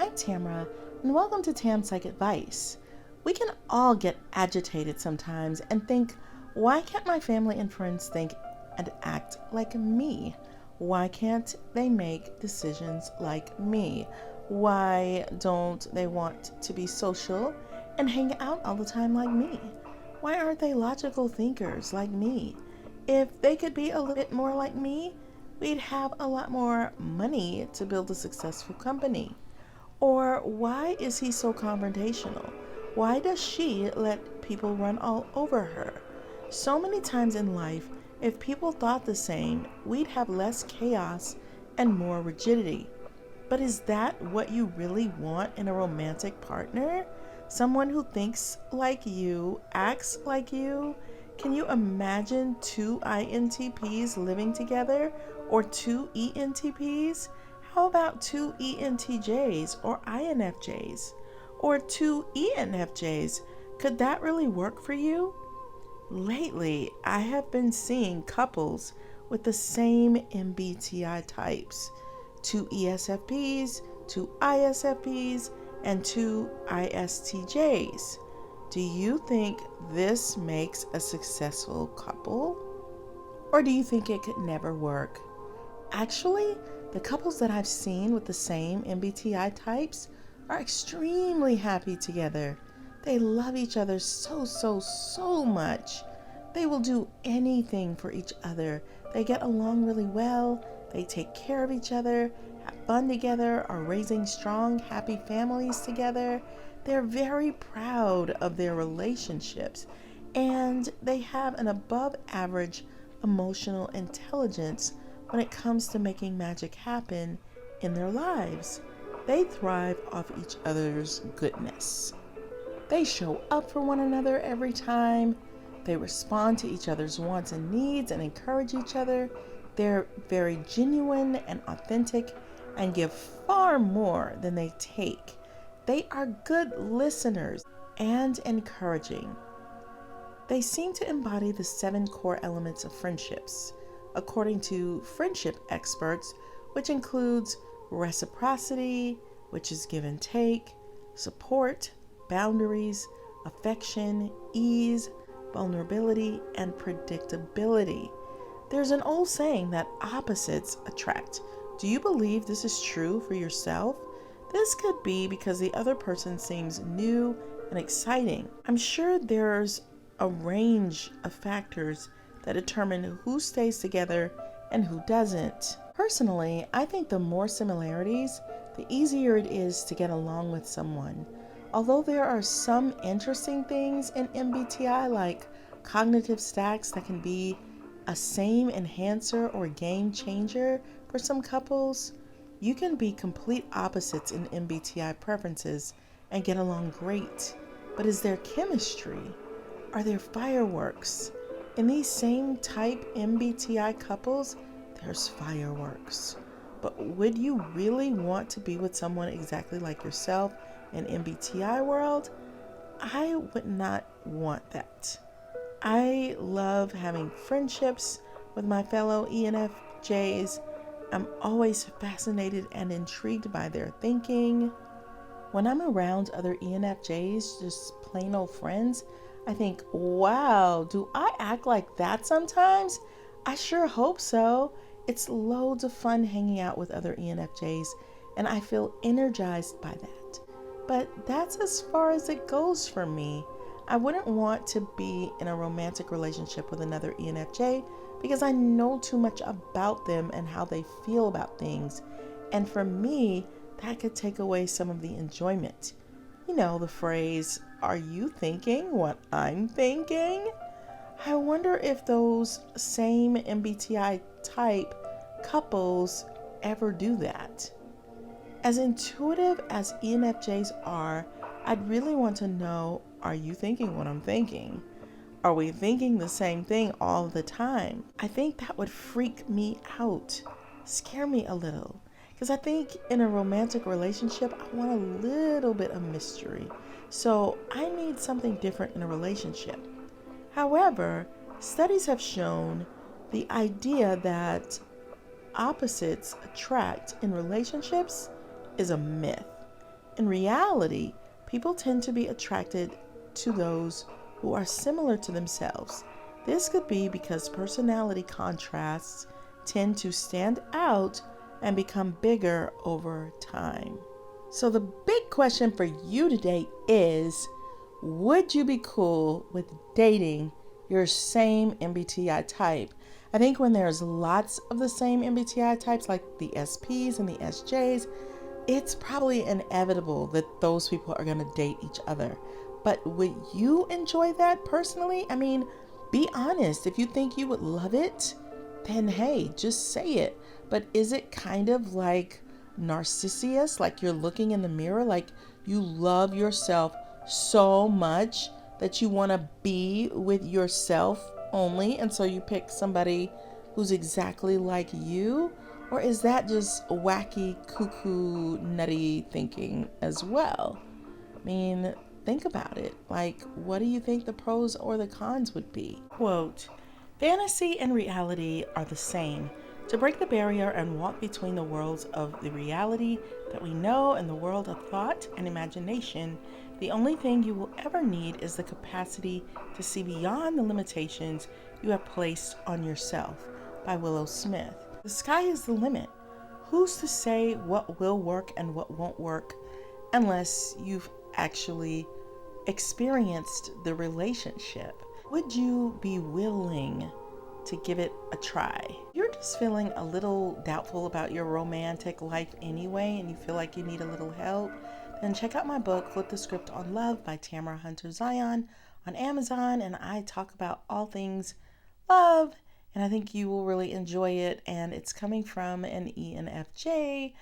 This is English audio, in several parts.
I'm Tamara, and welcome to Tam Psych Advice. We can all get agitated sometimes and think, why can't my family and friends think and act like me? Why can't they make decisions like me? Why don't they want to be social and hang out all the time like me? Why aren't they logical thinkers like me? If they could be a little bit more like me, we'd have a lot more money to build a successful company. Or why is he so confrontational? Why does she let people run all over her? So many times in life, if people thought the same, we'd have less chaos and more rigidity. But is that what you really want in a romantic partner? Someone who thinks like you, acts like you? Can you imagine two INTPs living together, or two ENTPs? How about two ENTJs or INFJs? Or two ENFJs? Could that really work for you? Lately, I have been seeing couples with the same MBTI types. Two ESFPs, two ISFPs, and two ISTJs. Do you think this makes a successful couple? Or do you think it could never work? Actually, the couples that I've seen with the same MBTI types are extremely happy together. They love each other so much. They will do anything for each other. They get along really well. They take care of each other, have fun together, are raising strong, happy families together. They're very proud of their relationships, and they have an above average emotional intelligence when it comes to making magic happen in their lives. They thrive off each other's goodness. They show up for one another every time. They respond to each other's wants and needs and encourage each other. They're very genuine and authentic and give far more than they take. They are good listeners and encouraging. They seem to embody the 7 core elements of friendships, according to friendship experts, which includes reciprocity, which is give and take, support, boundaries, affection, ease, vulnerability, and predictability. There's an old saying that opposites attract. Do you believe this is true for yourself? This could be because the other person seems new and exciting. I'm sure there's a range of factors that determine who stays together and who doesn't. Personally, I think the more similarities, the easier it is to get along with someone. Although there are some interesting things in MBTI, like cognitive stacks that can be a same enhancer or game changer for some couples, you can be complete opposites in MBTI preferences and get along great. But is there chemistry? Are there fireworks? In these same type MBTI couples, there's fireworks. But would you really want to be with someone exactly like yourself in MBTI world? I would not want that. I love having friendships with my fellow ENFJs. I'm always fascinated and intrigued by their thinking. When I'm around other ENFJs, just plain old friends, I think, wow, do I act like that sometimes? I sure hope so. It's loads of fun hanging out with other ENFJs, and I feel energized by that. But that's as far as it goes for me. I wouldn't want to be in a romantic relationship with another ENFJ because I know too much about them and how they feel about things. And for me, that could take away some of the enjoyment. You know the phrase, are you thinking what I'm thinking? I wonder if those same MBTI type couples ever do that. As intuitive as ENFJs are, I'd really want to know, are you thinking what I'm thinking? Are we thinking the same thing all the time? I think that would freak me out, scare me a little. Because I think in a romantic relationship, I want a little bit of mystery. So I need something different in a relationship. However, studies have shown the idea that opposites attract in relationships is a myth. In reality, people tend to be attracted to those who are similar to themselves. This could be because personality contrasts tend to stand out and become bigger over time. So the big question for you today is, would you be cool with dating your same MBTI type? I think when there's lots of the same MBTI types, like the SPs and the SJs, it's probably inevitable that those people are going to date each other. But would you enjoy that personally? I mean, be honest. If you think you would love it, then hey, just say it. But is it kind of like narcissist, like you're looking in the mirror, like you love yourself so much that you want to be with yourself only, and so you pick somebody who's exactly like you? Or is that just wacky, cuckoo, nutty thinking as well? I mean, think about it. Like, what do you think the pros or the cons would be? Quote, fantasy and reality are the same. To break the barrier and walk between the worlds of the reality that we know and the world of thought and imagination, the only thing you will ever need is the capacity to see beyond the limitations you have placed on yourself. By Willow Smith. The sky is the limit. Who's to say what will work and what won't work unless you've actually experienced the relationship? Would you be willing to give it a try? You're just feeling a little doubtful about your romantic life anyway, and you feel like you need a little help, then check out my book, Flip the Script on Love by Tamara Zyon on Amazon, and I talk about all things love, and I think you will really enjoy it, and it's coming from an ENFJ.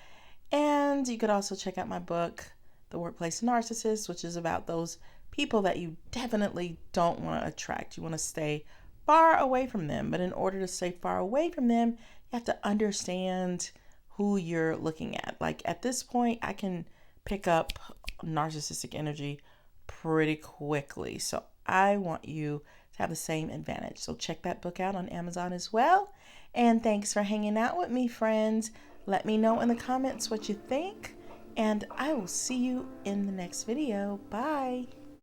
And you could also check out my book, The Workplace NaRCISSiST, which is about those people that you definitely don't want to attract. You want to stay far away from them, but in order to stay far away from them, you have to understand who you're looking at. Like at this point, I can pick up narcissistic energy pretty quickly, so I want you to have the same advantage. So check that book out on Amazon as well. And thanks for hanging out with me, friends. Let me know in the comments what you think, and I will see you in the next video. Bye.